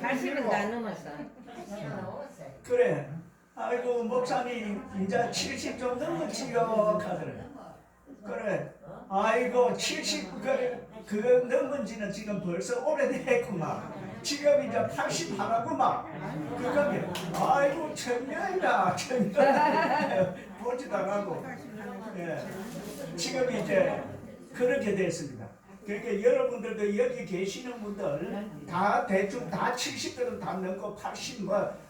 80은 다 넘었어. 그래. 아이고 목사님 이제 70 좀 넘었지요 하더래. 그래. 아이고 70 그거 넘은지는 지금 벌써 오래됐구만. 지금 이제 80 하라구만. 그거게. 아이고 청년이다 청년. 보지도 않고. 예. 지금 이제 그렇게 됐습니다. 그러니까 여러분들도 여기 계시는 분들 다 대충 다 70들은 다 넘고 80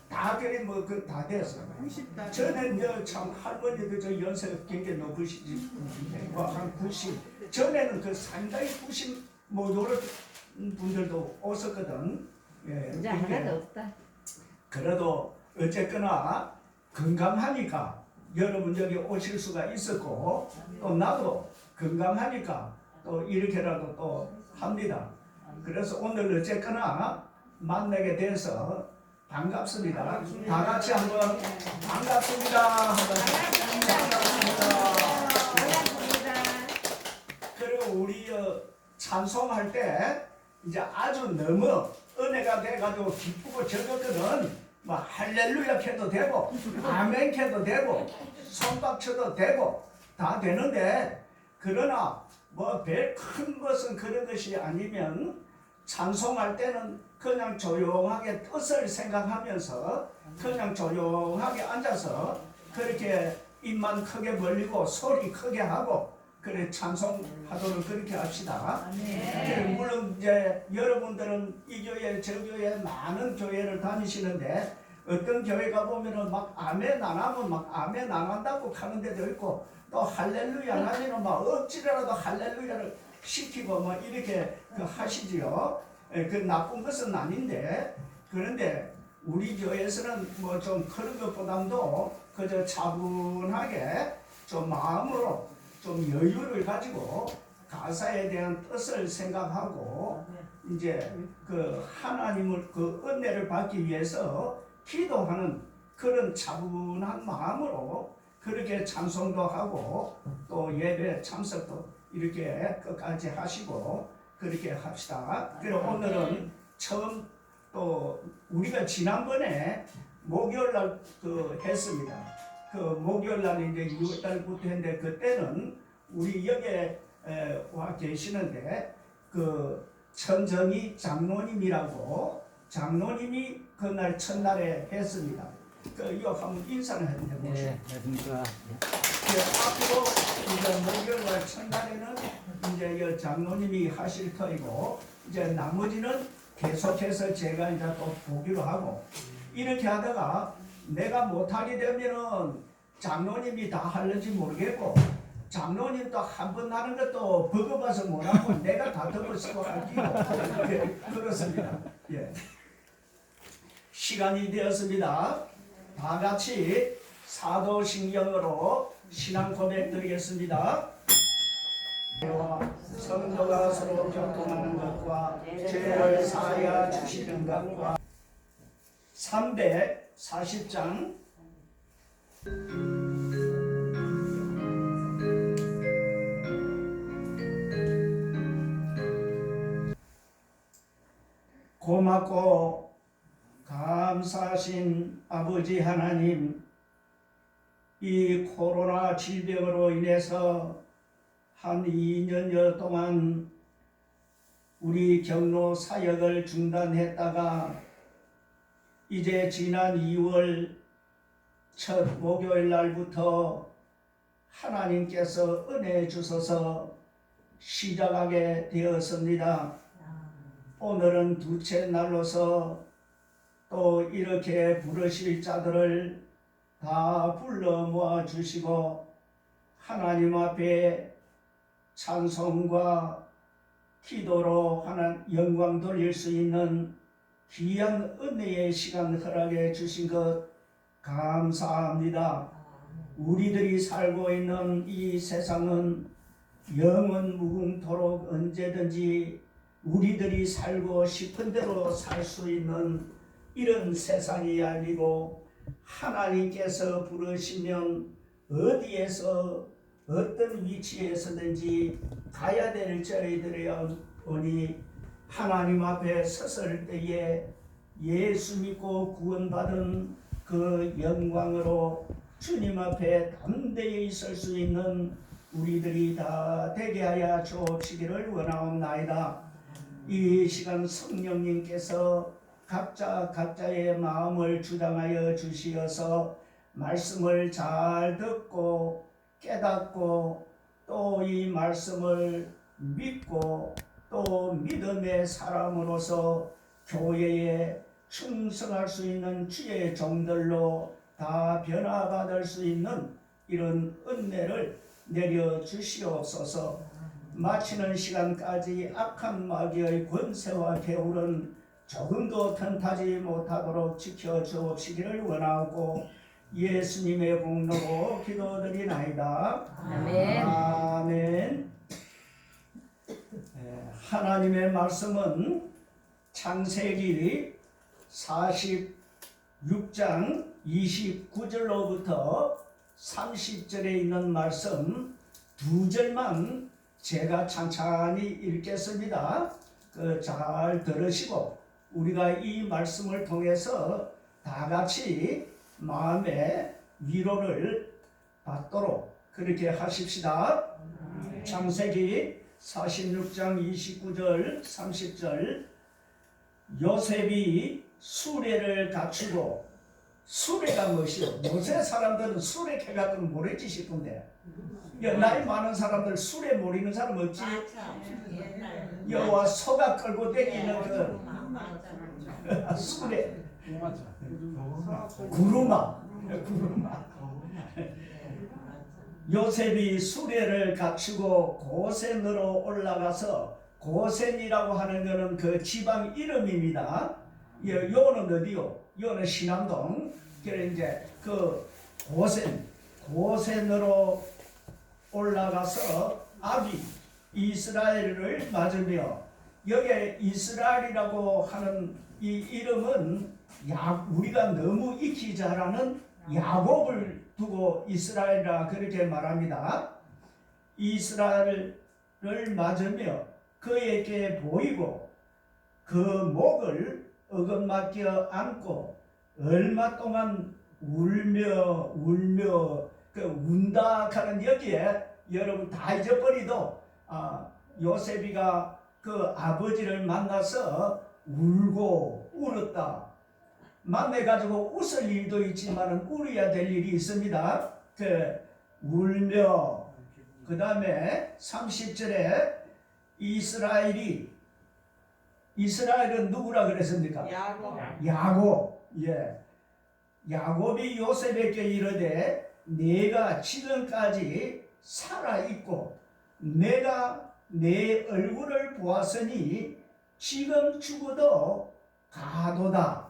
다 그래 그 다 됐어. 저는 참 할머니도 저 연세가 굉장히 높으시지. 한 90. 전에는 그 상당히 90 요런 분들도 오셨거든. 예, 이제 하나도 없다. 그래도 어쨌거나 건강하니까 여러분 여기 오실 수가 있었고 또 나도 건강하니까 또 이렇게라도 또 합니다. 그래서 오늘 어쨌거나 만나게 돼서 반갑습니다. 다 같이 한번 반갑습니다. 반갑습니다. 그리고 우리 찬송할 때 이제 아주 너무 은혜가 돼가지고 기쁘고 즐겁거든. 뭐 할렐루야 켜도 되고 아멘 켜도 되고 손박 쳐도 되고 다 되는데 그러나 뭐 별 큰 것은 그런 것이 아니면 찬송할 때는 그냥 조용하게 뜻을 생각하면서 그냥 조용하게 앉아서 그렇게 입만 크게 벌리고 소리 크게 하고 그래 찬송하도록 그렇게 합시다. 네. 물론 이제 여러분들은 이 교회 저 교회 많은 교회를 다니시는데 어떤 교회 가보면은 막 아멘 안 하면 막 아멘 안 한다고 하는 데도 있고 또 할렐루야 안 하면은 막 억지로라도 할렐루야를 시키고 뭐 이렇게 하시지요. 그 나쁜 것은 아닌데 그런데 우리 교회에서는 뭐 좀 그런 것보다도 그저 차분하게 좀 마음으로 좀 여유를 가지고 가사에 대한 뜻을 생각하고 이제 그 하나님을 그 은혜를 받기 위해서 기도하는 그런 차분한 마음으로 그렇게 찬송도 하고 또 예배 참석도 이렇게 끝까지 하시고 그렇게 합시다. 그리고 오늘은 처음 또 우리가 지난번에 목요일날 했습니다. 그 목요일날 이제 6월달부터 했는데 그때는 우리 여기에 와 계시는데 그 천정희 장로님이라고 장로님이 그날 첫날에 했습니다. 이거 한번 인사를 해보시죠. 네, 안녕하십니까. 앞으로 이제 목요일날 첫날에는 이제 이 장로님이 하실 터이고 이제 나머지는 계속해서 제가 이제 또 보기로 하고 이렇게 하다가 내가 못하게 되면은 장로님이 다 하는지 모르겠고 장로님 또 한 번 하는 것도 버거워서 못하고 내가 다 덮을 쓰고 할기고 그렇습니다. 예. 시간이 되었습니다. 다 같이 사도신경으로 신앙 고백 드리겠습니다. 성도가 서로 교통하는 것과 죄를 사하여 주시는 것과 340장 고맙고 감사하신 아버지 하나님, 이 코로나 질병으로 인해서 한 2년여 동안 우리 경로 사역을 중단했다가 이제 지난 2월 첫 목요일 날부터 하나님께서 은혜 주셔서 시작하게 되었습니다. 오늘은 두째 날로서 또 이렇게 부르실 자들을 다 불러 모아 주시고 하나님 앞에 찬송과 기도로 하나님 영광 돌릴 수 있는 귀한 은혜의 시간 허락해 주신 것 감사합니다. 우리들이 살고 있는 이 세상은 영원 무궁토록 언제든지 우리들이 살고 싶은 대로 살 수 있는 이런 세상이 아니고 하나님께서 부르시면 어디에서 어떤 위치에서든지 가야 될 저희들의 보니 하나님 앞에 섰을 때에 예수 믿고 구원받은 그 영광으로 주님 앞에 담대히 설 수 있는 우리들이 다 되게 하여 주옵시기를 원하옵나이다. 이 시간 성령님께서 각자의 마음을 주장하여 주시어서 말씀을 잘 듣고 깨닫고 또 이 말씀을 믿고 또 믿음의 사람으로서 교회에 충성할 수 있는 주의 종들로 다 변화받을 수 있는 이런 은혜를 내려 주시옵소서. 마치는 시간까지 악한 마귀의 권세와 개울은 조금도 턴타지 못하도록 지켜주옵시기를 원하고 예수님의 공로로 기도드리나이다. 아멘. 아멘. 하나님의 말씀은 창세기 46장 29절로부터 30절에 있는 말씀 두 절만 제가 찬찬히 읽겠습니다. 잘 들으시고 우리가 이 말씀을 통해서 다 같이 마음의 위로를 받도록 그렇게 하십시다. 창세기 46장 29절 30절 요셉이 수레를 갖추고 수레가 무엇이요? 요새 사람들은 수레 캐가지고 모래짓일 건데 나이 많은 사람들 수레 모르는 사람 없지? 여와 소가 끌고 다니는 그 수레 구루마 요셉이 수레를 갖추고 고센으로 올라가서 고센이라고 하는 것은 그 지방 이름입니다. 요는 어디요? 요는 신암동. 그래 이제 그 고센으로 올라가서 아비 이스라엘을 맞으며 여기에 이스라엘이라고 하는 이 이름은 우리가 너무 익히 잘 아는 야곱을 두고 이스라엘이라 그렇게 말합니다. 이스라엘을 맞으며 그에게 보이고 그 목을 어긋맞겨 안고 얼마 동안 울며 그 운다 하는 여기에 여러분 다 잊어버리도 요셉이가 그 아버지를 만나서 울고 울었다. 만나가지고 웃을 일도 있지만 울어야 될 일이 있습니다. 울며 그 다음에 30절에 이스라엘은 누구라 그랬습니까? 야곱. 예. 야곱이 요셉에게 이르되 내가 지금까지 살아있고 내가 내 얼굴을 보았으니 지금 죽어도 가도다.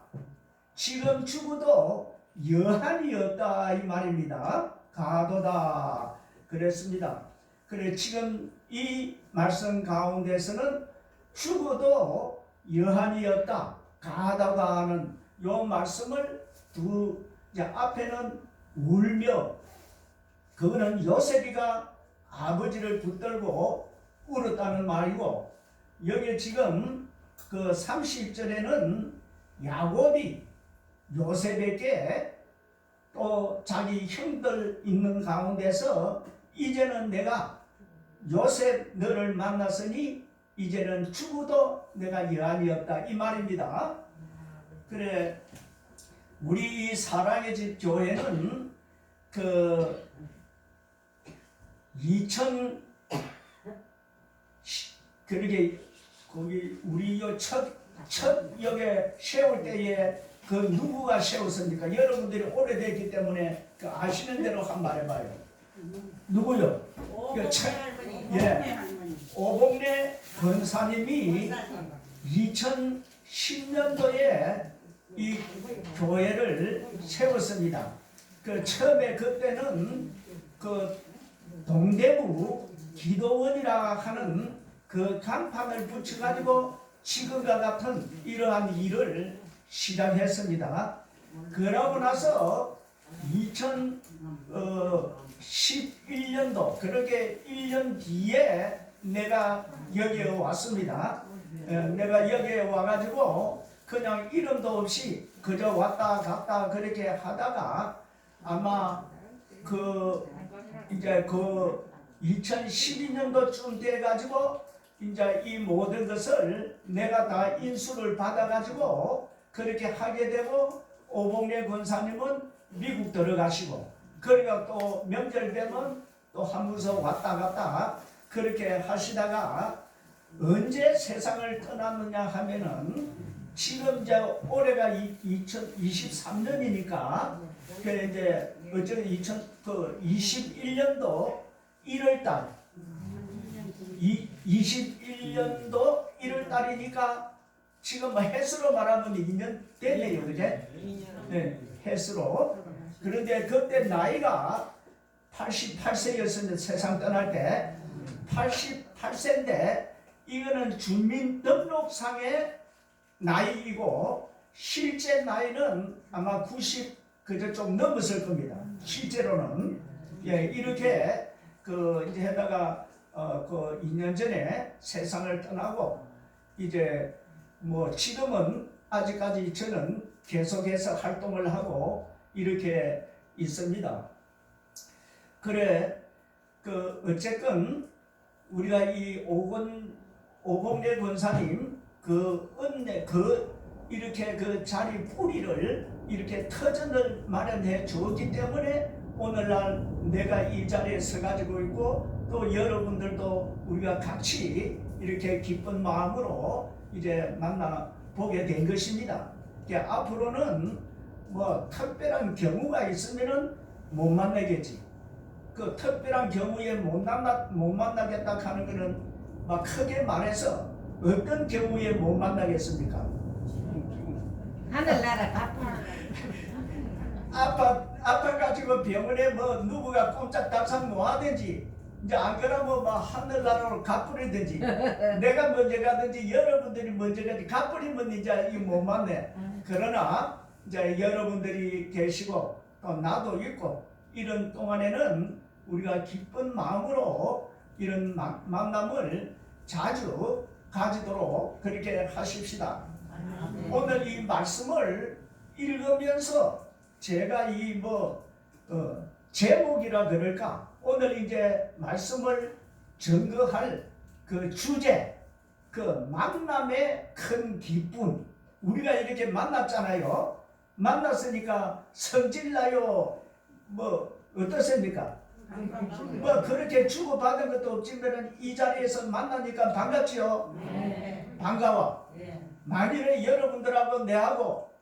지금 죽어도 여한이 없다 이 말입니다. 가도다 그랬습니다. 그래 지금 이 말씀 가운데서는 죽어도 여한이 없다 가다가 하는 요 말씀을 앞에는 울며 그거는 요셉이가 아버지를 붙들고 울었다는 말이고 여기 지금 그 30절에는 야곱이 요셉에게 또 자기 형들 있는 가운데서 이제는 내가 요셉 너를 만났으니 이제는 죽어도 내가 여한이 없다 이 말입니다. 그래 우리 사랑의 집 교회는 그 2000 그러게 거기 우리 첫 역에 세울 때에 그 누구가 세웠습니까? 여러분들이 오래됐기 때문에 그 아시는 대로 한번 말해봐요. 누구요? 오봉래 권사님이 2010년도에 이 교회를 세웠습니다. 그 처음에 그때는 그 동대구 기도원이라 하는 그 간판을 붙여가지고 지금과 같은 이러한 일을 시작했습니다. 그러고 나서 2011년도 그렇게 1년 뒤에 내가 여기에 왔습니다. 내가 여기에 와가지고 그냥 이름도 없이 그저 왔다 갔다 그렇게 하다가 아마 그 이제 그 2012년도쯤 돼 가지고 이제 이 모든 것을 내가 다 인수를 받아 가지고 그렇게 하게 되고 오봉래 권사님은 미국 들어가시고 그러니까 또 명절 되면 또 한무서 왔다 갔다 그렇게 하시다가 언제 세상을 떠났느냐 하면은 지금 이제 올해가 2023년이니까 그 이제 어쩌면 2021년도 1월달 21년도 1월달이니까 지금 뭐 해수로 말하면 2년 됐네요, 그제? 네, 해수로. 그런데 그때 나이가 88세였었는데 세상 떠날 때 88세인데 이거는 주민등록상의 나이이고 실제 나이는 아마 90 그저 좀 넘었을 겁니다. 실제로는 예, 이렇게 그 이제 하다가 그 2년 전에 세상을 떠나고 이제 뭐 지금은 아직까지 저는 계속해서 활동을 하고 이렇게 있습니다. 그래 그 어쨌건 우리가 이 오봉래 권사님 그 은혜 그 이렇게 그 자리 뿌리를 이렇게 터전을 마련해 주었기 때문에 오늘날 내가 이 자리에 서 가지고 있고 또 여러분들도 우리가 같이 이렇게 기쁜 마음으로 이제 만나 보게 된 것입니다. 앞으로는 뭐 특별한 경우가 있으면은 못 만나겠지. 그 특별한 경우에 못 만나겠다 하는 것은 막 크게 말해서 어떤 경우에 못 만나겠습니까? 하늘나라 아파가지고 병원에 뭐 누구가 꼼짝달싹 놓아든지 이제 안 그러면 뭐 하늘나라로 가버리든지 내가 먼저 가든지 여러분들이 먼저 가든지 가버리면 이제 못 만네. 그러나 이제 여러분들이 계시고 또 나도 있고 이런 동안에는 우리가 기쁜 마음으로 이런 만남을 자주 가지도록 그렇게 하십시다. 오늘 이 말씀을 읽으면서 제가 이 제목이라 그럴까? 오늘 이제 말씀을 증거할 그 주제, 그 만남의 큰 기쁨. 우리가 이렇게 만났잖아요. 만났으니까 성질나요? 뭐 어떻습니까? 뭐 그렇게 주고받은 것도 없지만 이 자리에서 만나니까 반갑지요? 네. 반가워. 네. 만일에 여러분들하고 내하고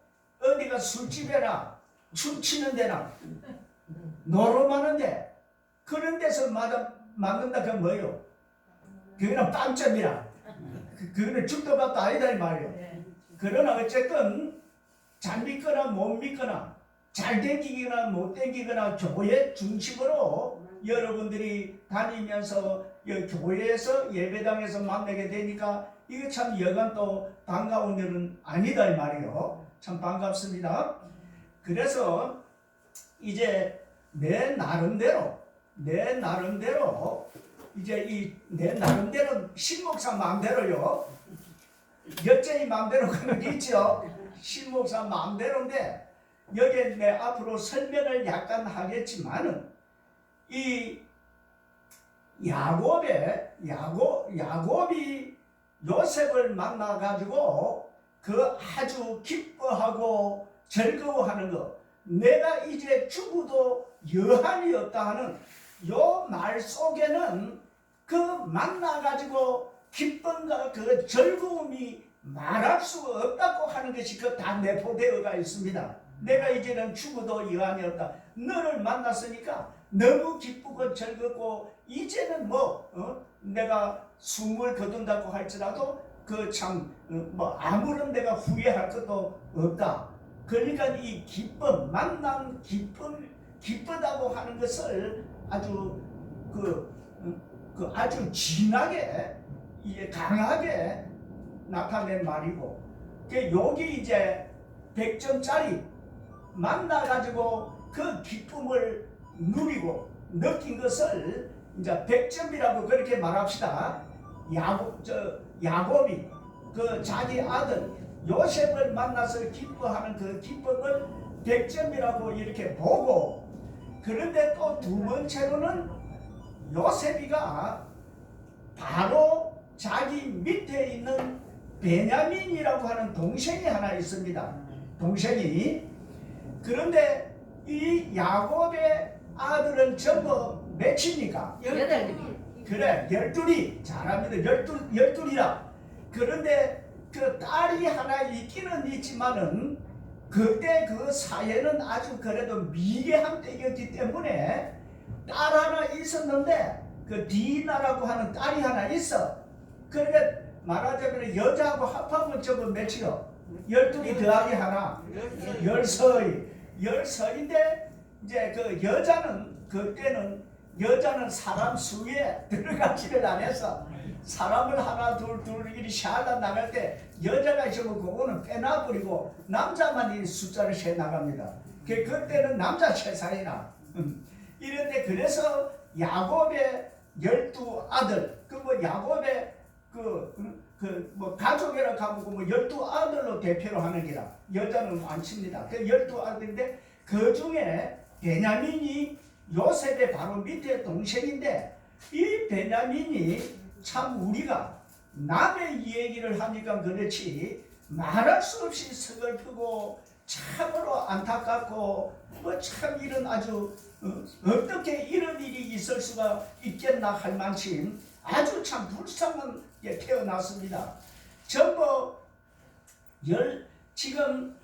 어디가 술집에나 춤추는 데나 노름하는데 그런 데서 만든다 그건 뭐예요? 그거는 빵점이라. 그거는 죽도 밥도 아니다 이 말이에요. 그러나 어쨌든 잘 믿거나 못 믿거나 잘 댕기거나 못 댕기거나 교회 중심으로 여러분들이 다니면서 교회에서 예배당에서 만나게 되니까 이게 참 여간 또 반가운 일은 아니다 이 말이에요. 참 반갑습니다. 그래서 이제 내 나름대로 이제 내 나름대로 신목사 마음대로요. 여전히 마음대로 그런 게 있죠. 신목사 마음대로인데 여기에 내 앞으로 설명을 약간 하겠지만은 이 야곱이 요셉을 만나 가지고 그 아주 기뻐하고 즐거워하는 것, 내가 이제 죽어도 여한이 없다 하는 요 말 속에는 그 만나 가지고 기쁨과 그 즐거움이 말할 수가 없다고 하는 것이 그 다 내포되어가 있습니다. 내가 이제는 죽어도 여한이 없다. 너를 만났으니까 너무 기쁘고 즐겁고 이제는 내가 숨을 거둔다고 할지라도 그 참 아무런 내가 후회할 것도 없다. 그러니까 이 기쁨, 만남 기쁘다고 하는 것을 아주 아주 진하게 이게 강하게 나타낸 말이고, 여기 이제 100점짜리 만나가지고 그 기쁨을 누리고 느낀 것을 이제 100점이라고 그렇게 말합시다. 야곱이 그 자기 아들 요셉을 만나서 기뻐하는 그 기쁨을 100점이라고 이렇게 보고, 그런데 또 두 번째로는 요셉이가 바로 자기 밑에 있는 베냐민이라고 하는 동생이 하나 있습니다. 동생이. 그런데 이 야곱의 아들은 전부 몇입니까? 8이. 그래, 12이. 잘합니다. 12이라. 그런데 그 딸이 하나 있기는 있지만은 그때 그 사회는 아주 그래도 미개한 때였기 때문에 딸 하나 있었는데 그 디나라고 하는 딸이 하나 있어. 그러니까 말하자면 여자하고 합하면 저거 몇이요? 12이 더하기 하나 10서이. 10서인데 이제 그 여자는 그때는 여자는 사람 수에 들어가지를 안 해서 사람을 하나 둘 이리 샤라 나갈 때 여자가 있으면 그거는 빼놔버리고 남자만 이 숫자를 세 나갑니다. 그때는 남자 세상이나 이런데 그래서 야곱의 12아들 그 뭐 야곱의 뭐 가족이라 가보고 뭐 12아들로 대표로 하는 게라 여자는 많습니다. 그 12아들인데 그 중에 베냐민이 요셉의 바로 밑에 동생인데 이 베냐민이 참 우리가 남의 얘기를 하니까 그렇지 말할 수 없이 서글프고 참으로 안타깝고 뭐 참 이런 아주 어떻게 이런 일이 있을 수가 있겠나 할 만큼 아주 참 불쌍한 게 태어났습니다. 전부 지금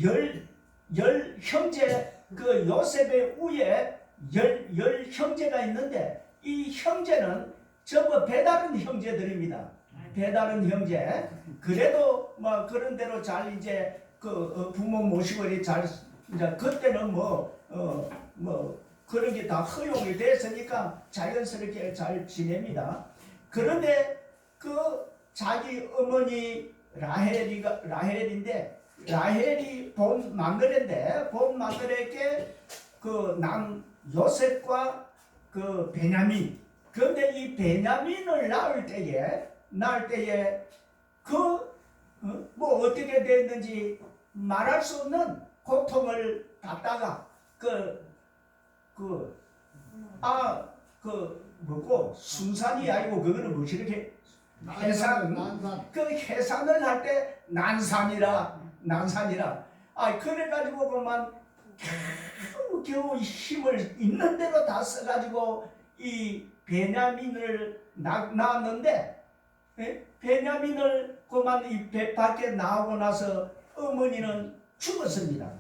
열 형제 그 요셉의 위에 열 형제가 있는데 이 형제는 전부 배다른 형제들입니다. 배다른 형제. 그래도 뭐 그런 대로 잘 이제 그 부모 모시고 잘 이제 그때는 뭐 그런 게 다 허용이 됐으니까 자연스럽게 잘 지냅니다. 그런데 그 자기 어머니 라헬인데 라헬이 본 마누라인데 본 마누라에게 그 남 요셉과 그 베냐민. 그런데 이 베냐민을 낳을 때에 그 뭐 어떻게 됐는지 말할 수 없는 고통을 받다가 뭐고 순산이 아니고 그거는 뭐지 이렇게 해산 그 해산을 할 때 난산이라 그래가지고 그만 겨우 힘을 있는 대로 다 써가지고 이 베냐민을 낳았는데 베냐민을 그만 이 배 밖에 나오고 나서 어머니는 죽었습니다.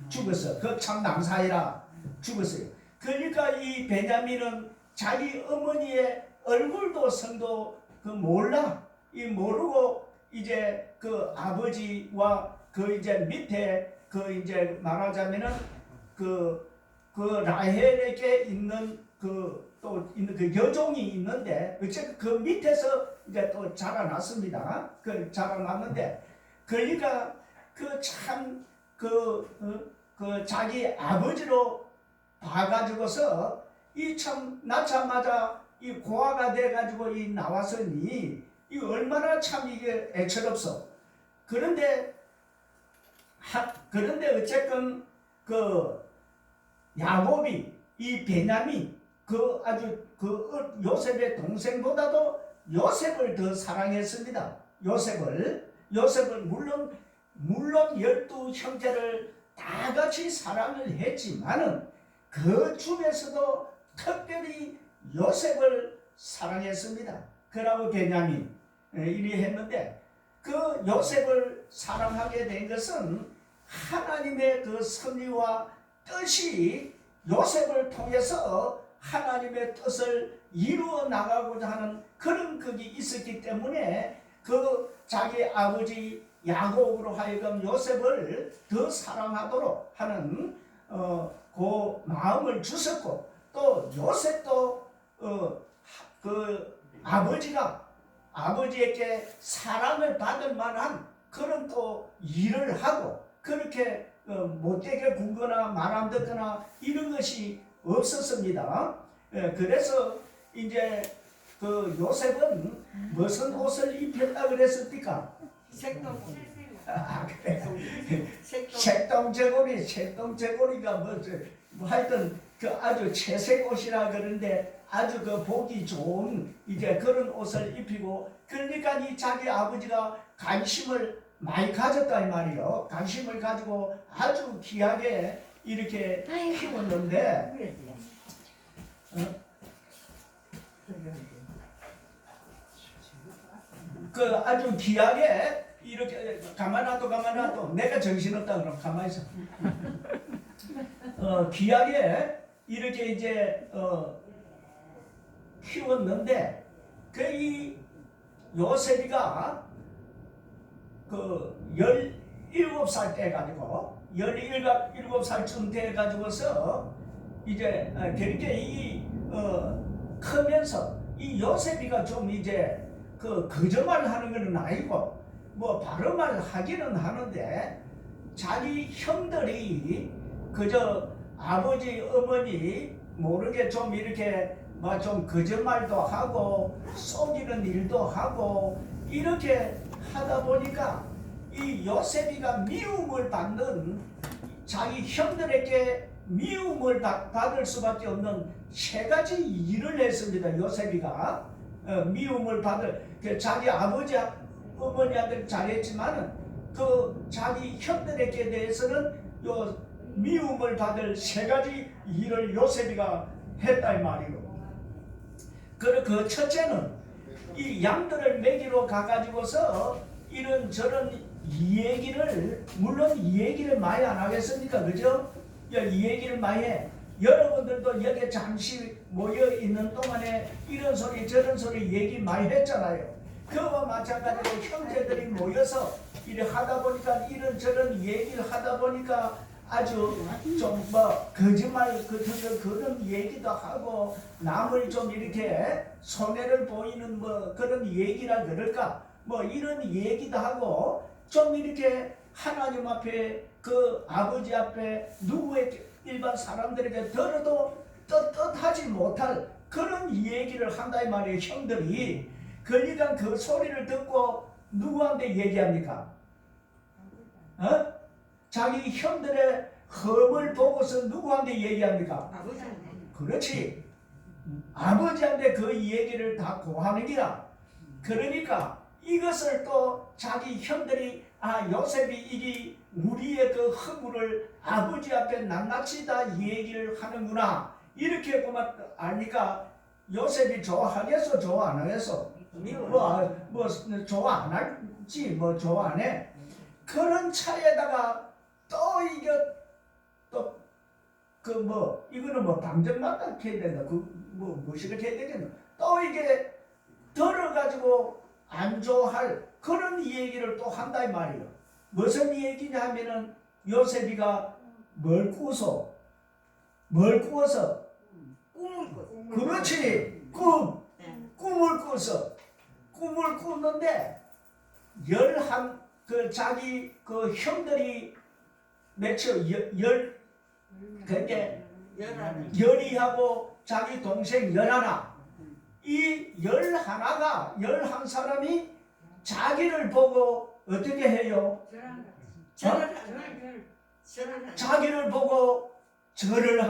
죽었어. 그 참 난사이라 죽었어요. 그러니까 이 베냐민은 자기 어머니의 얼굴도 성도 몰라. 이 모르고 이제 그 아버지와 그 이제 밑에 그 이제 말하자면은 그 라헬에게 있는 또 있는 그 여종이 있는데 어쨌든 그 밑에서 이제 또 자라났습니다. 그 자라났는데 그러니까 자기 아버지로 봐가지고서 이 참 낳자마자 이 고아가 돼가지고 이 나왔으니 이 얼마나 참 이게 애처롭소. 그런데 어쨌든 그 야곱이 이 베냐민 아주 요셉의 동생보다도 요셉을 더 사랑했습니다. 요셉을 물론 12형제를 다 같이 사랑을 했지만은 그 중에서도 특별히 요셉을 사랑했습니다. 그러고 베냐민 이리 했는데 그 요셉을 사랑하게 된 것은 하나님의 그 섭리와 뜻이 요셉을 통해서 하나님의 뜻을 이루어 나가고자 하는 그런 것이 있었기 때문에 그 자기 아버지 야곱으로 하여금 요셉을 더 사랑하도록 하는 그 마음을 주셨고 또 요셉도 그 아버지에게 사랑을 받을 만한 그런 또 일을 하고 그렇게 못되게 굴거나 말 안 듣거나 이런 것이 없었습니다. 그래서 이제 그 요셉은 무슨 옷을 입혔다 그랬습니까? 색동. 아 그래. 색동. 색동제고리가 뭐 하여튼 그 아주 채색 옷이라 그러는데 아주 그 보기 좋은 이제 그런 옷을 입히고 그러니까 이 자기 아버지가 관심을 많이 가졌다 이 말이요. 관심을 가지고 아주 귀하게 이렇게 키웠는데 그 아주 귀하게 이렇게 가만놔도 내가 정신없다 그럼 가만히 있어. 귀하게 이렇게 이제 키웠는데 그 이 요셉이가 그 17살 때 가지고 17살쯤 돼 가지고서 이제 그렇게 이 크면서 이 요셉이가 좀 이제 그 거짓말 하는 건 아니고 뭐 바른 말 하기는 하는데 자기 형들이 그저 아버지 어머니 모르게 좀 이렇게 뭐 좀 거짓말도 하고 속이는 일도 하고 이렇게 하다 보니까 이 요셉이가 미움을 받는 자기 형들에게 미움을 받을 수밖에 없는 세 가지 일을 했습니다. 요셉이가 미움을 받을 자기 아버지 어머니한테 잘했지만은 그 자기 형들에게 대해서는 요 미움을 받을 세 가지 일을 요셉이가 했다 이 말이요. 그 첫째는 이 양들을 먹이러 가가지고서 이런저런 이 얘기를 물론 이 얘기를 많이 안 하겠습니까? 그죠? 이 얘기를 많이 해. 여러분들도 여기 잠시 모여 있는 동안에 이런 소리 저런 소리 얘기 많이 했잖아요. 그와 마찬가지로 형제들이 모여서 이래 하다 보니까 이런저런 얘기를 하다 보니까 아주 좀 뭐 거짓말 그런 얘기도 하고 남을 좀 이렇게 손해를 보이는 뭐 그런 얘기라 그럴까 뭐 이런 얘기도 하고 좀 이렇게 하나님 앞에 그 아버지 앞에 누구의 일반 사람들에게 들어도 떳떳하지 못할 그런 얘기를 한다 이 말이에요. 형들이 그러니까 그 소리를 듣고 누구한테 얘기합니까? 자기 형들의 험을 보고서 누구한테 얘기합니까? 아버지한테. 그렇지. 아버지한테 그 얘기를 다 고하는 기라. 그러니까 이것을 또 자기 형들이 요셉이 이리 우리의 그 허물을 아버지 앞에 낱낱이 다 얘기를 하는구나 이렇게 그만 아니까 요셉이 좋아하겠어 좋아 안 하겠어? 뭐 좋아 안 할지 뭐 좋아 안 해? 그런 차에다가 또 이게 또 그 뭐 이거는 뭐 방정맞다 해야 된다 그 뭐 무엇이가 해야 되겠나 또 이게 들어가지고 안 좋아할 그런 얘기를 또 한다 이 말이에요. 무슨 얘기냐 하면은 요셉이가 뭘 꾸어서 꿈을 꿔. 그렇지. 꿈을 꿔서 꿈을 꿨는데 그 자기 그 형들이 그게 열이하고 자기 동생 11 이 11사람이 자기를 보고 어떻게 해요? 자기를 보고 절을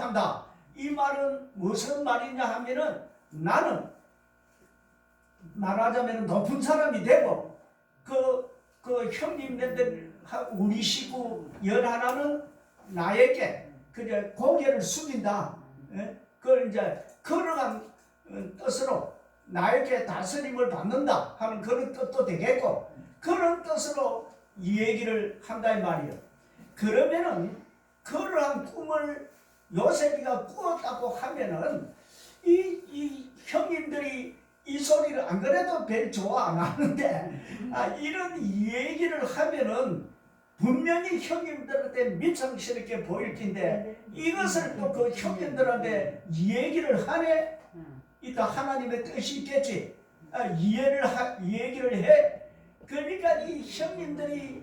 한다. 이 말은 무슨 말이냐 하면은 나는 말하자면 높은 사람이 되고 그 형님들 우리 식구 11은 나에게 그냥 고개를 숙인다. 그걸 이제 그러한 뜻으로 나에게 다스림을 받는다 하는 그런 뜻도 되겠고 그런 뜻으로 이 얘기를 한다 이 말이에요. 그러면은 그러한 꿈을 요셉이가 꾸었다고 하면은 이 형님들이 이 소리를 안 그래도 별 좋아 안 하는데 이런 얘기를 하면은 분명히 형님들한테 미성스럽게 보일 텐데 이것을 또 그 형님들한테 얘기를 하네. 이따 하나님의 뜻이 있겠지. 얘기를 해. 그러니까 이 형님들이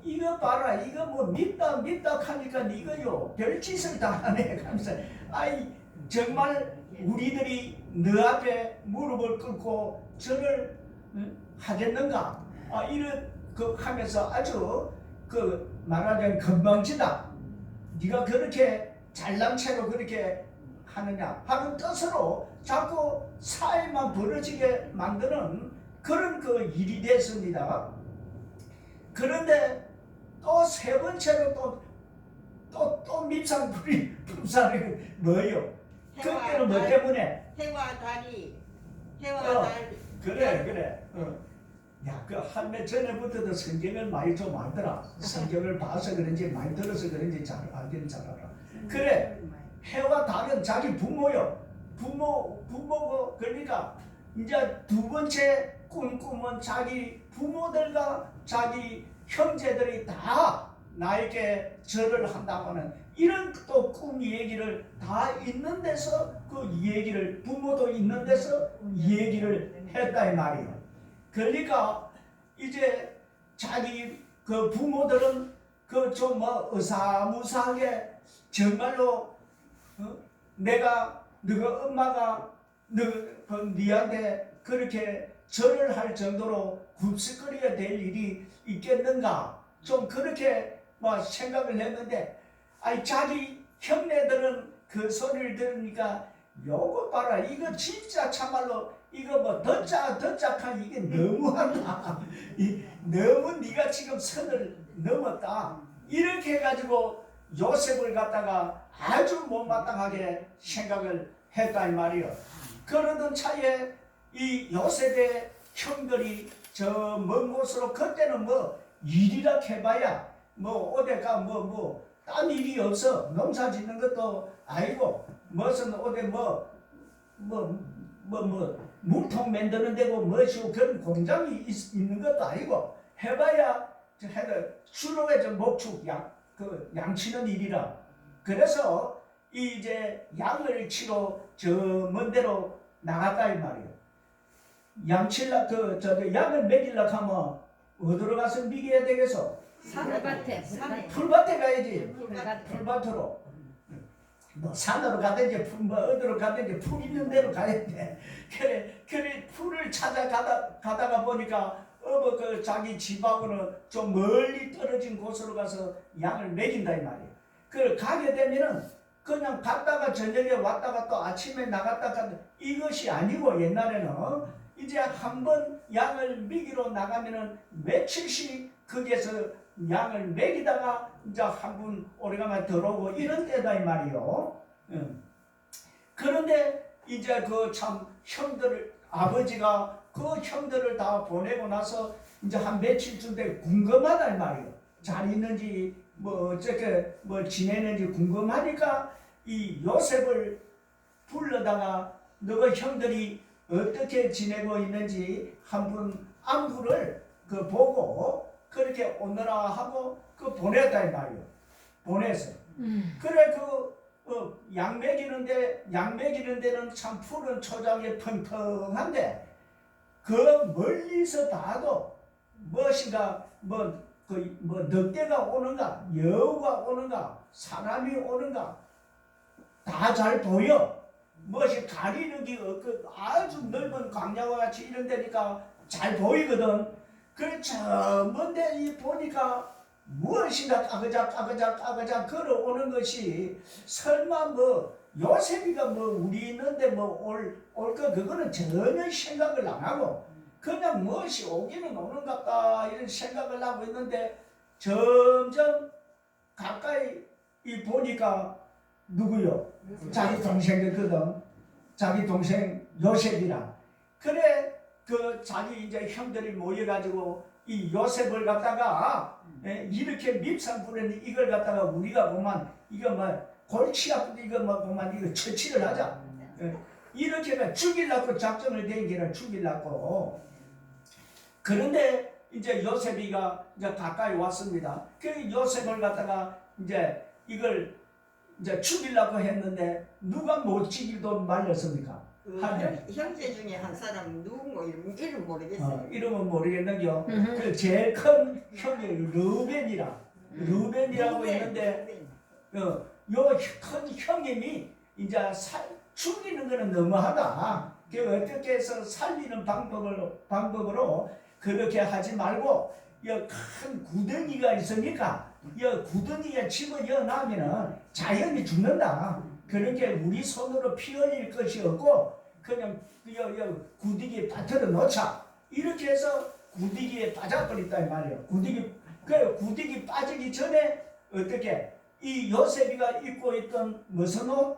이거 봐라 이거 뭐 믿다 하니까 이거요 별짓을 다 하네 하면서 정말 우리들이 너 앞에 무릎을 꿇고 절을 하겠는가? 이런 그 하면서 아주 그 말하자면 건방지다. 네가 그렇게 잘난 체로 그렇게 하느냐 하는 뜻으로 자꾸 사회만 벌어지게 만드는 그런 그 일이 됐습니다. 그런데 또 세 번째로 또 밉상 품살이 뭐예요? 그때는 뭐 때문에? 해와 달이 그래. 야, 그 한매 전에부터도 성경을 많이 좀 알더라. 성경을 봐서 그런지 많이 들어서 그런지 잘 알긴 잘 알아. 그래, 해와 달은 자기 부모요. 부모고 그러니까 이제 두 번째 꿈은 자기 부모들과 자기 형제들이 다 나에게 절을 한다고는 이런 또 꿈 얘기를 다 있는 데서 그 얘기를 부모도 있는 데서 얘기를 했다 이 말이에요. 그러니까 이제 자기 그 부모들은 그 좀 뭐 의사무사하게 정말로 내가 너가 엄마가 니한테 그렇게 절을 할 정도로 굽슬거려야 될 일이 있겠는가 좀 그렇게 뭐 생각을 했는데 자기 형네들은 그 소리를 들으니까 요거 봐라 이거 진짜 참말로 이거 뭐 더짝한 이게 너무한다. 너무 네가 지금 선을 넘었다. 이렇게 해가지고 요셉을 갖다가 아주 못마땅하게 생각을 했다 이 말이요. 그러던 차에 이 요셉의 형들이 저 먼 곳으로 그때는 뭐 일이라 해봐야 뭐 어디가 딴 일이 없어. 농사 짓는 것도 아니고 무슨 어디 물통 만드는 데고 뭐시고 그런 공장이 있는 것도 아니고 해봐야 주로 해서 목축 양치는 일이라. 그래서 이제 양을 치러 저 먼 데로 나갔다 이 말이에요. 양칠라 양을 먹이려고 하면 어디로 가서 먹여야 되겠어? 풀밭에 가야지. 풀밭으로. 뭐 산으로 가든지 어디로 가든지 풀 있는 데로 가야 돼. 그래 풀을 가다가 보니까 그 자기 집하고는 좀 멀리 떨어진 곳으로 가서 양을 먹인다 이 말이에요. 그걸 가게 되면은 그냥 갔다가 저녁에 왔다가 또 아침에 나갔다가 이것이 아니고 옛날에는 이제 한번 양을 먹이러 나가면은 며칠씩 거기에서 양을 먹이다가 이제 한 분 오래간만에 들어오고 이런 때다 이 말이요. 그런데 이제 그 참 아버지가 그 형들을 다 보내고 나서 이제 한 며칠쯤 돼 궁금하다 이 말이요. 잘 있는지 어떻게 지내는지 궁금하니까 이 요셉을 불러다가 너가 형들이 어떻게 지내고 있는지 한 분 안부를 보고 그렇게 오너라 하고 보냈다 이 말이요. 보냈어. 그래 양 먹이는 데는 참 푸른 초장이 텅텅한데 그 멀리서 봐도 무엇인가 늑대가 오는가 여우가 오는가 사람이 오는가 다 잘 보여. 무엇이 가리는 게 아주 넓은 광야와 같이 이런 데니까 잘 보이거든. 그래 저 먼데 보니까 무엇인가 까그작 걸어오는 것이 설마 요셉이가 우리 있는데 올 거 그거는 전혀 생각을 안 하고 그냥 무엇이 오기는 오는 것 같다 이런 생각을 하고 있는데 점점 가까이 보니까 누구요? 자기 동생이거든. 자기 동생 요셉이라. 그래 자기 이제 형들이 모여가지고 이 요셉을 갖다가 이렇게 밉상 부르는 이걸 갖다가 우리가 보면 이거 골치 아픈데 이거 보면 이거 처치를 하자. 이렇게 죽이려고 작전을 낸 게라 죽이려고. 그런데 이제 요셉이가 이제 가까이 왔습니다. 그 요셉을 갖다가 이제 이걸 이제 죽이려고 했는데 누가 못 죽이도 말렸습니까? 형제 중에 한 사람 누군가 이름 모르겠어요. 이름은 모르겠는데요. 그 제일 큰 형이 루벤이라고 있는데 요 큰 형님이 이제 죽이는 거는 너무하다. 그 어떻게 해서 살리는 방법으로 그렇게 하지 말고 큰 구덩이가 있으니까 이 구덩이에 집어넣어 놔면은 자연이 죽는다. 그렇게 우리 손으로 피 흘릴 것이 없고 그냥 구덩이에 빠뜨려 놓자. 이렇게 해서 구덩이에 빠져버렸다 이 말이에요. 구덩이 빠지기 전에 어떻게 이 요셉이가 입고 있던 무슨 옷?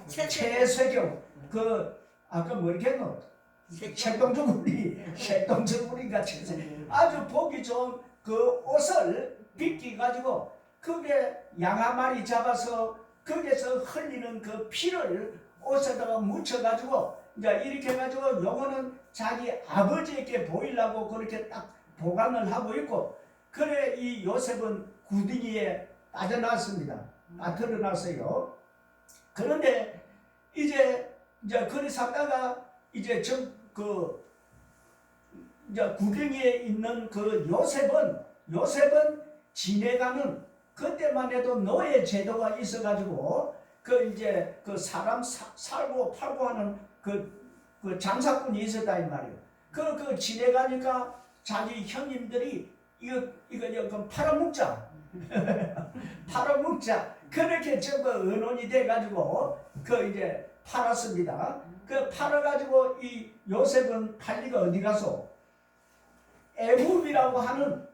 채색옷. 아까 뭐랬노? 색동저고리가 채색. 아주 보기 좋은 그 옷을 빗기 가지고 그게 양 한 마리 잡아서 거기서 흘리는 그 피를 옷에다가 묻혀 가지고 이제 이렇게 해가지고 요거는 자기 아버지에게 보이려고 그렇게 딱 보관을 하고 있고, 그래 이 요셉은 구덩이에 빠져나왔습니다. 빠뜨려놨어요. 그런데 이제 그리 살다가 이제 이제 구덩이에 있는 그 요셉은 지내가는, 그때만 해도 노예 제도가 있어가지고 이제 사람 살고 팔고 하는 그 장사꾼이 있었다 이 말이에요. 그 지내가니까 자기 형님들이 이거 팔아먹자. 팔아먹자. 그렇게 전부 의논이 돼가지고 이제 팔았습니다. 팔아가지고 이 요셉은 팔리가 어디 가서 애굽이라고 하는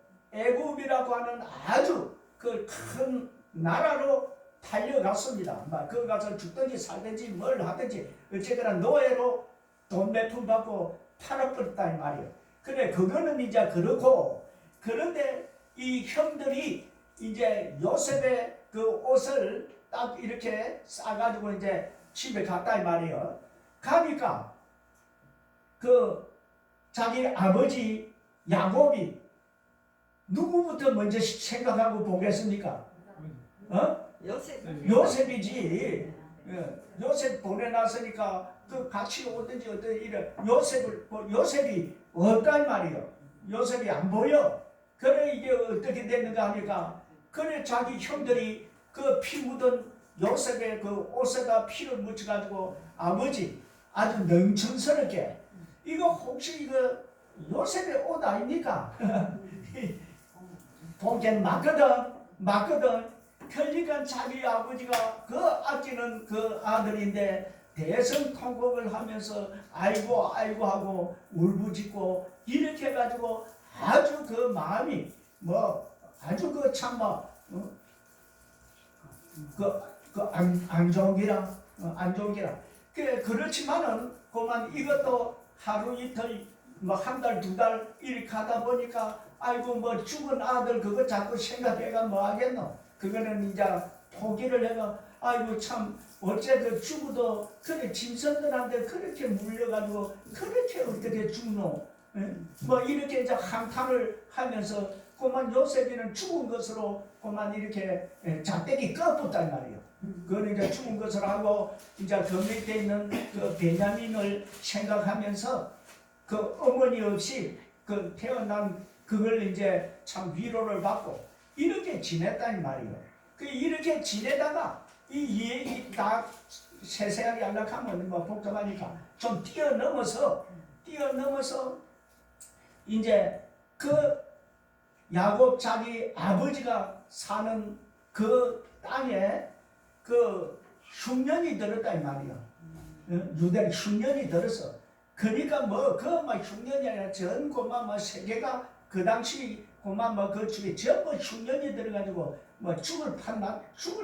아주 큰 나라로 달려갔습니다. 거기 가서 죽든지 살든지 뭘 하든지 어쨌거나 노예로 돈 몇 푼 받고 팔아버렸다 이 말이에요. 그래 그거는 이제 그렇고, 그런데 이 형들이 이제 요셉의 그 옷을 딱 이렇게 싸가지고 이제 집에 갔다 이 말이에요. 가니까 자기 아버지 야곱이 누구부터 먼저 생각하고 보겠습니까? 요셉이지. 요셉 보내놨으니까 같이 오든지 이래 요셉이 없다 이 말이에요. 요셉이 안 보여. 그래 이게 어떻게 됐는가 하니까, 그래 자기 형들이 피 묻은 요셉의 옷에다 피를 묻혀가지고 아버지 아주 능청스럽게 이거 혹시 이거 요셉의 옷 아닙니까? 보기엔 맞거든. 그러니까 자기 아버지가 아끼는 아들인데 대성통곡을 하면서 아이고 하고 울부짖고 이렇게 해가지고 아주 마음이 아주 안 좋은 기라. 그렇지만은 그만 이것도 하루 이틀 한 달 두 달 이렇게 하다 보니까 아이고 죽은 아들 그거 자꾸 생각해가 하겠노. 그거는 이제 포기를 해가 아이고 참 어째 죽어도 그래 짐승들한테 그렇게 물려가지고 그렇게 어떻게 죽노. 이렇게 이제 한탄을 하면서 그만 요셉이는 죽은 것으로 그만 이렇게 잣대기 꺾었다 이 말이에요. 그걸 이제 죽은 것으로 하고 이제 그 밑에 있는 베냐민을 생각하면서 어머니 없이 태어난 그걸 이제 참 위로를 받고 이렇게 지냈다 이 말이에요. 이렇게 지내다가 이 얘기 다 세세하게 하려면 복잡하니까 좀 뛰어넘어서 이제 야곱 자기 아버지가 사는 땅에 흉년이 들었다 이 말이야. 유대 흉년이 들었어. 그러니까 흉년이 아니라 전 세계가 그 당시 그 집에 전부 흉년이 들어가지고 죽을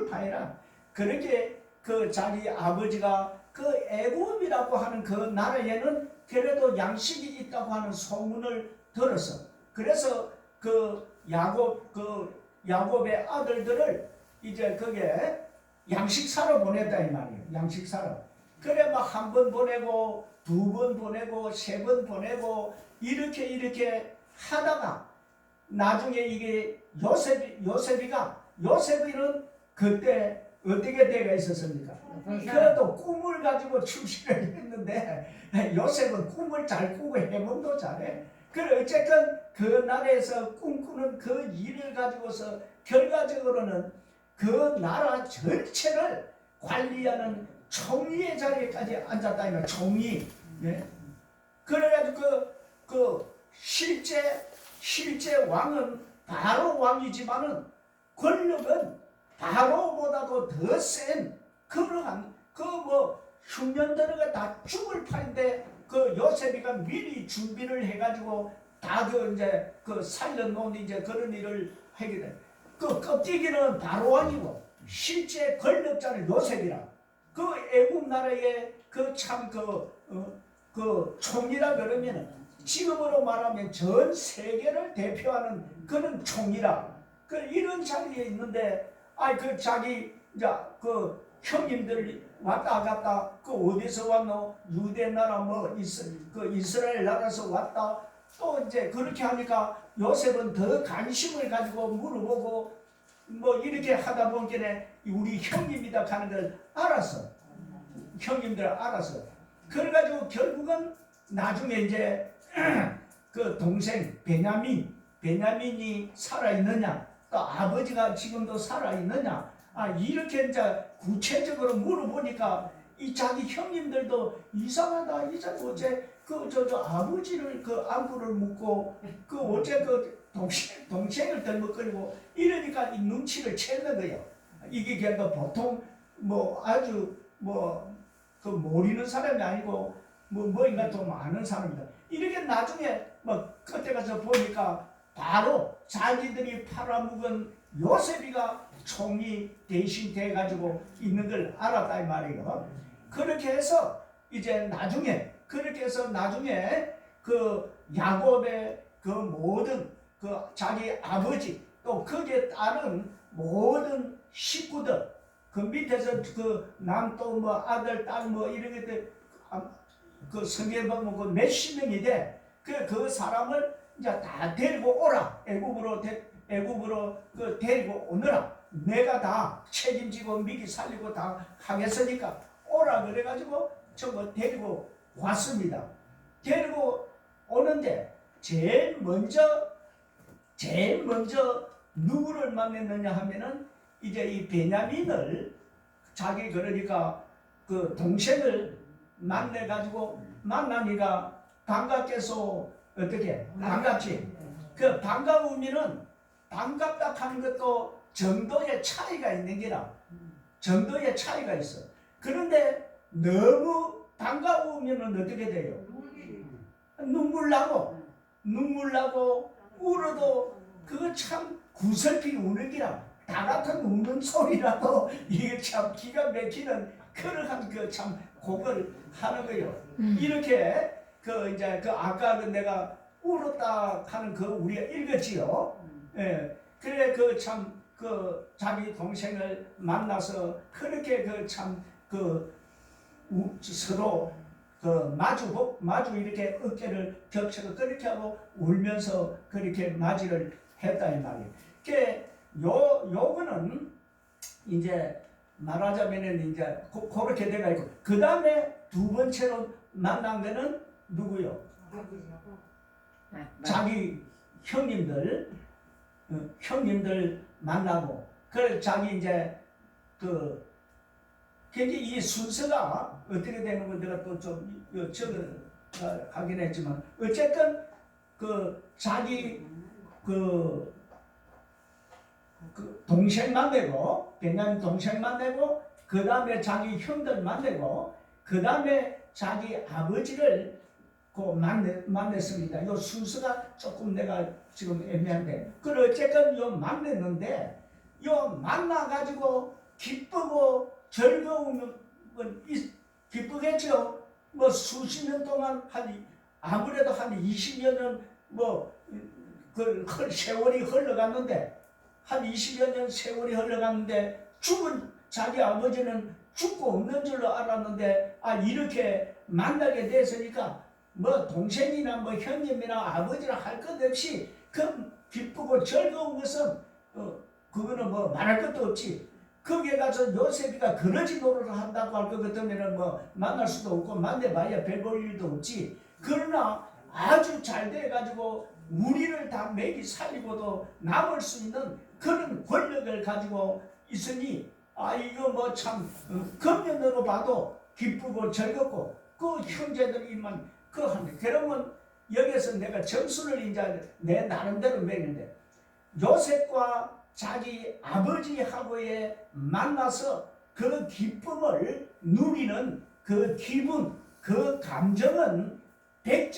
판이라. 그렇게 자기 아버지가 애굽이라고 하는 그 나라에는 그래도 양식이 있다고 하는 소문을 들었어. 그래서 야곱의 아들들을 이제 거기에 양식 사러 보냈다 이 말이에요. 양식 사러. 그래 한 번 보내고 두 번 보내고 세 번 보내고 이렇게 하다가 나중에 이게 요셉이는 그때 어떻게 때가 있었습니까? 그래도 꿈을 가지고 출시를 했는데 요셉은 꿈을 잘 꾸고 해몽도 잘해. 그래 어쨌든 그 나라에서 꿈꾸는 그 일을 가지고서 결과적으로는 그 나라 전체를 관리하는 총리의 자리에까지 앉았다 이거 총리. 네? 그래가지고 실제 왕은 바로 왕이지만은 권력은 바로보다도 더 센 그러한 흉년들어가 다 죽을 판인데 그 요셉이가 미리 준비를 해가지고 다 이제 살려놓은 이제 그런 일을 하게 돼. 그 껍데기는 바로 왕이고 실제 권력자는 요셉이라. 그 애국 나라의 그 총리라 그러면은 지금으로 말하면 전 세계를 대표하는 그런 총리라. 그 이런 자리에 있는데 그 자기 이제 그 형님들 왔다 갔다 그 어디서 왔노? 유대 나라 그 이스라엘 나라에서 왔다. 또 이제 그렇게 하니까 요셉은 더 관심을 가지고 물어보고 이렇게 하다 보니까 우리 형님이다 하는 걸 알았어. 형님들 알았어. 그래가지고 결국은 나중에 이제 그 동생 베냐민이 살아있느냐, 또 아버지가 지금도 살아있느냐, 이렇게 이제 구체적으로 물어보니까 이 자기 형님들도 이상하다. 어째 저 아버지를 그 안부를 묻고 어째 동생을 덜먹거리고 이러니까 이 눈치를 챘는 거예요. 이게 그러니까 보통 아주 그 모르는 사람이 아니고 뭐인가 좀 아는 사람이다. 이렇게 나중에 그때 가서 보니까 바로 자기들이 팔아먹은 요셉이가 총리 대신 돼가지고 있는 걸 알았다 이 말이에요. 그렇게 해서 나중에 그 야곱의 그 모든 그 자기 아버지 또 거기에 따른 모든 식구들 그 밑에서 그 남 또 아들 딸 이런 것들 그 성경에 보면 그 몇십 명이 돼. 그 사람을 이제 다 데리고 오라. 애굽으로 그 데리고 오느라 내가 다 책임지고 미리 살리고 다 하겠으니까 오라 그래가지고 전부 데리고 왔습니다. 데리고 오는데 제일 먼저 누구를 만났느냐 하면은 이제 이 베냐민을 자기 그러니까 그 동생을 만나니까 반갑겠소. 어떻게 반갑지? 그 반가우면은 반갑다 하는 것도 정도의 차이가 있는 게라. 정도의 차이가 있어. 그런데 너무 반가우면은 어떻게 돼요? 눈물 나고 울어도 그거 참 구슬피 우는 기라. 다 같은 우는 소리라도 이게 참 기가 막히는 그러한 그 참 곡을 하는 거예요. 이렇게 이제 아까 내가 울었다 하는 우리가 읽었지요. 예. 그래 자기 동생을 만나서 그렇게 서로 마주 이렇게 어깨를 겹쳐서 그렇게 하고 울면서 그렇게 맞이를 했다 이 말이에요. 요거는 이제 말하자면은 이제 그렇게 돼가 있고 그 다음에 두 번째로 만난 거는 누구요? 자기 형님들 만나고 그래 자기 이제 이 순서가 어떻게 되는 건 내가 또 좀 하긴 했지만 어쨌든 자기 동생 만나고 베냐민 동생 만나고 그 다음에 자기 형들 만나고 그 다음에 자기 아버지를 만났습니다. 이 순서가 조금 내가 지금 애매한데 그래 어쨌든 요 만났는데 요 만나가지고 기쁘고 즐거우면 기쁘겠죠. 수십 년 동안 아무래도 한 20년은 세월이 흘러갔는데 한 20여 년 세월이 흘러갔는데 죽은 자기 아버지는 죽고 없는 줄로 알았는데 이렇게 만나게 됐으니까 동생이나 형님이나 아버지나 할 것 없이 기쁘고 즐거운 것은 그거는 말할 것도 없지. 거기에 가서 요셉이가 그러지 노릇을 한다고 할 것 같으면 만날 수도 없고 만나봐야 별 볼 일도 없지. 그러나 아주 잘 돼가지고 우리를 다 매기 살리고도 남을 수 있는 그런 권력을 가지고 있으니 이거 참 겉면으로 봐도 기쁘고 즐겁고 그 형제들이만 하는데 그러면 여기서 내가 점수를 이제 내 나름대로 매기는데 요셉과 자기 아버지하고의 만나서 그 기쁨을 누리는 그 기분, 그 감정은 100점